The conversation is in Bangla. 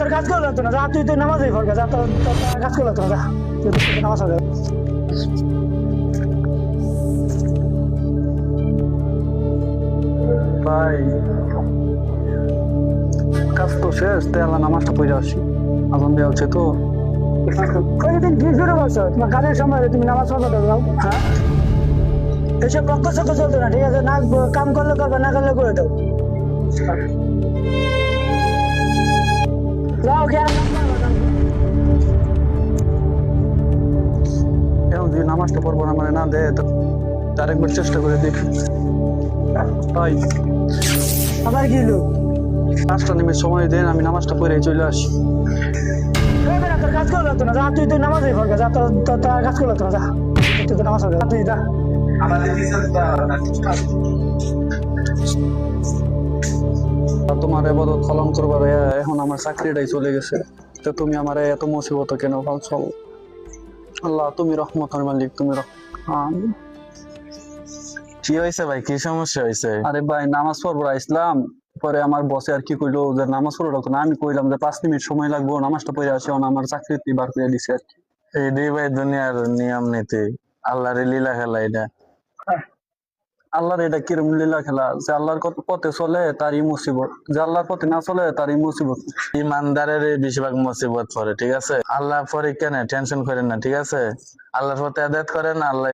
তোর কাজ করলো তো না, যা তুই তুই নামাজই পড়, যা তোর কাজ করলো তো না, যা তুই নামাজ পড়। ভাই কাজ তো শেষ, তাই আল্লাহ নামাজটা পড়ে আসি, আজান দেওয়া হচ্ছে তো। কয়েকদিন কি শুরু করছো? তোমার কাজের সময় তুমি নামাজ পড়বে তো যাও। হ্যাঁ, এসব পক্ষ চক্ষ চলতো না, ঠিক আছে? না কাম করলে করবে, না করলে করে দাও। যাও কি আর এখন যদি নামাজটা পড়বো না মানে না দে, তো আরেকবার চেষ্টা করে দেখি। ভাই আবার কি লোক? 5টা নিমিষ সময় দেন, আমি নামাজটা পড়ে চলে আসি। তোর কাজ করলো তো না, যা তুই তুই নামাজই পড়, যা তোর কাজ করলো তো না, যা তুই নামাজ পড়, তুই যা। তোমার এবাদত পালন করবার এখন আমার চাকরিটাই চলে গেছে, তো তুমি আমার এত মুসিবত কেন ফালছো? আল্লাহ তুমি রহমতের মালিক, তুমি কি হয়েছে ভাই, কি সমস্যা হয়েছে? আরে ভাই নামাজ পড়বো ইসলাম, পরে আমার বসে আর কি কইলো যে নামাজ পড়ো রাখতো না, আমি কইলাম যে 5 মিনিট সময় লাগবো, নামাজটা পড়ে আসি, আমার চাকরিতে বার করে দিছে আর কি। এই ভাই দুনিয়ার নিয়ম নীতি, আল্লাহর লীলা খেলা এটা। আল্লাহর এটা কিরম লীলা খেলা, যে আল্লাহর পথে চলে তারই মুসিবত, যে আল্লাহর পথে না চলে তারই মুসিবত। ইমানদারের বেশিরভাগ মুসিবত পড়ে, ঠিক আছে? আল্লাহ পরে কেন টেনশন করেন না, ঠিক আছে? আল্লাহর পথে আদাত করেন, আল্লাহ